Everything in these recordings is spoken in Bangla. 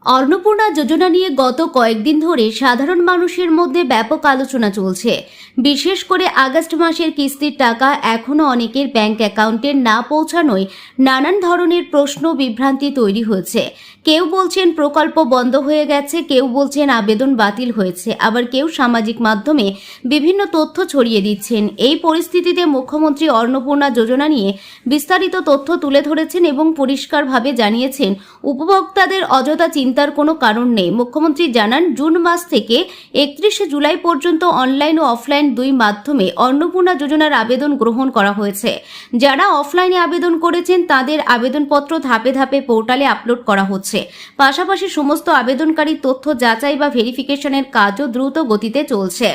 অন্নপূর্ণা যোজনা নিয়ে গত কয়েকদিন ধরে সাধারণ মানুষের মধ্যে ব্যাপক আলোচনা চলছে। বিশেষ করে আগস্ট মাসের কিস্তির টাকা এখনো অনেকের ব্যাংক অ্যাকাউন্টে না পৌঁছানোয় নানান ধরনের প্রশ্ন বিভ্রান্তি তৈরি হয়েছে। কেউ বলছেন প্রকল্প বন্ধ হয়ে গেছে, কেউ বলছেন আবেদন বাতিল হয়েছে, আবার কেউ সামাজিক মাধ্যমে বিভিন্ন তথ্য ছড়িয়ে দিচ্ছেন। এই পরিস্থিতিতে মুখ্যমন্ত্রী অন্নপূর্ণা যোজনা নিয়ে বিস্তারিত তথ্য তুলে ধরেছেন এবং পরিষ্কারভাবে জানিয়েছেন উপভোক্তাদের অযথা চিন্তার কোনো কারণ নেই। মুখ্যমন্ত্রী জানান, জুন মাস থেকে 31শে জুলাই পর্যন্ত অনলাইন ও অফলাইন দুই মাধ্যমে অন্নপূর্ণা যোজনার আবেদন গ্রহণ করা হয়েছে। যারা অফলাইনে আবেদন করেছেন তাদের আবেদনপত্র ধাপে ধাপে পোর্টালে আপলোড করা হচ্ছে। পাশাপাশি সমস্ত আবেদনকারীর তথ্য যাচাই বা ভেরিফিকেশনের কাজও দ্রুত গতিতে চলছে।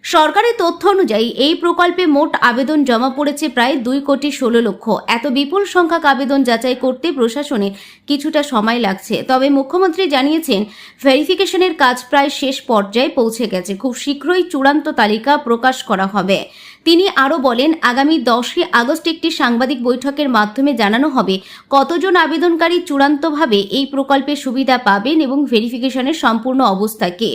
সরকারি তথ্য অনুযায়ী এই প্রকল্পে মোট আবেদন জমা পড়েছে প্রায় 2,16 লক্ষ। এত বিপুল সংখ্যক আবেদন যাচাই করতে প্রশাসনের কিছুটা সময় লাগছে। তবে মুখ্যমন্ত্রী জানিয়েছেন, ভেরিফিকেশনের কাজ প্রায় শেষ পর্যায়ে পৌঁছে গেছে। খুব শীঘ্রই চূড়ান্ত তালিকা প্রকাশ করা হবে। তিনি আরও বলেন, আগামী 10ই আগস্ট একটি সাংবাদিক বৈঠকের মাধ্যমে জানানো হবে কতজন আবেদনকারী চূড়ান্তভাবে এই প্রকল্পের সুবিধা পাবেন এবং ভেরিফিকেশনের সম্পূর্ণ অবস্থাকে।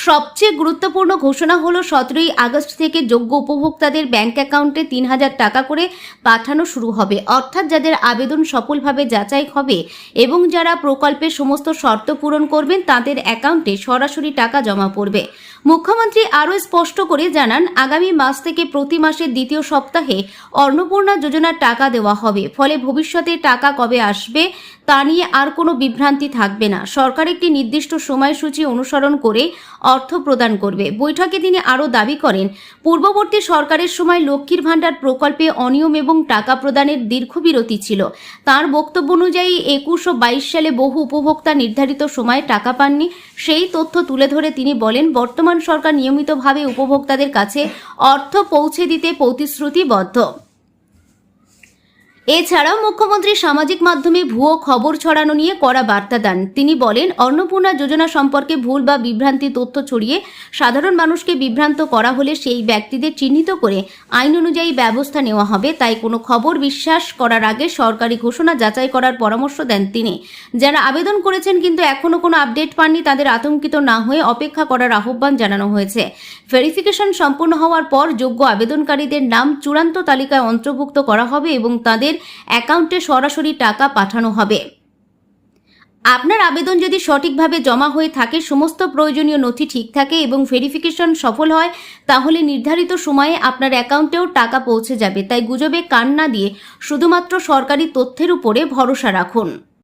সবচেয়ে গুরুত্বপূর্ণ ঘোষণা হলো 17ই আগস্ট থেকে যোগ্য উপভোক্তাদের ব্যাংক অ্যাকাউন্টে 3,000 টাকা করে পাঠানো শুরু হবে। অর্থাৎ যাদের আবেদন সফলভাবে যাচাই হবে এবং যারা প্রকল্পের সমস্ত শর্ত পূরণ করবেন তাদের অ্যাকাউন্টে সরাসরি টাকা জমা পড়বে। মুখ্যমন্ত্রী আরও স্পষ্ট করে জানান, আগামী মাস থেকে প্রতি মাসের দ্বিতীয় সপ্তাহে অন্নপূর্ণা যোজনার টাকা দেওয়া হবে। ফলে ভবিষ্যতে টাকা কবে আসবে তা নিয়ে আর কোনো বিভ্রান্তি থাকবে না। সরকার একটি নির্দিষ্ট সময়সূচি অনুসরণ করে অর্থ প্রদান করবে। বৈঠকে তিনি আরও দাবি করেন, পূর্ববর্তী সরকারের সময় লক্ষ্মীর ভাণ্ডার প্রকল্পে অনিয়ম এবং টাকা প্রদানের দীর্ঘ বিরতি ছিল। তার বক্তব্য অনুযায়ী 21 ও 22 সালে বহু উপভোক্তা নির্ধারিত সময়ে টাকা পাননি। সেই তথ্য তুলে ধরে তিনি বলেন, বর্তমান সরকার নিয়মিতভাবে উপভোক্তাদের কাছে অর্থ পৌঁছে দিতে প্রতিশ্রুতিবদ্ধ। এছাড়াও মুখ্যমন্ত্রী সামাজিক মাধ্যমে ভুয়ো খবর ছড়ানো নিয়ে কড়া বার্তা দেন। তিনি বলেন, অন্নপূর্ণা যোজনা সম্পর্কে ভুল বা বিভ্রান্তি তথ্য ছড়িয়ে সাধারণ মানুষকে বিভ্রান্ত করা হলে সেই ব্যক্তিদের চিহ্নিত করে আইন অনুযায়ী ব্যবস্থা নেওয়া হবে। তাই কোনো খবর বিশ্বাস করার আগে সরকারি ঘোষণা যাচাই করার পরামর্শ দেন তিনি। যারা আবেদন করেছেন কিন্তু এখনো কোনো আপডেট পাননি তাদের আতঙ্কিত না হয়ে অপেক্ষা করার আহ্বান জানানো হয়েছে। ভেরিফিকেশন সম্পূর্ণ হওয়ার পর যোগ্য আবেদনকারীদের নাম চূড়ান্ত তালিকায় অন্তর্ভুক্ত করা হবে এবং তাদের অ্যাকাউন্টে সরাসরি টাকা পাঠানো হবে। আপনার আবেদন যদি সঠিকভাবে জমা হয়ে থাকে, সমস্ত প্রয়োজনীয় নথি ঠিক থাকে এবং ভেরিফিকেশন সফল হয়, তাহলে নির্ধারিত সময়ে আপনার অ্যাকাউন্টেও টাকা পৌঁছে যাবে। তাই গুজবে কান না দিয়ে শুধুমাত্র সরকারি তথ্যের উপরে ভরসা রাখুন।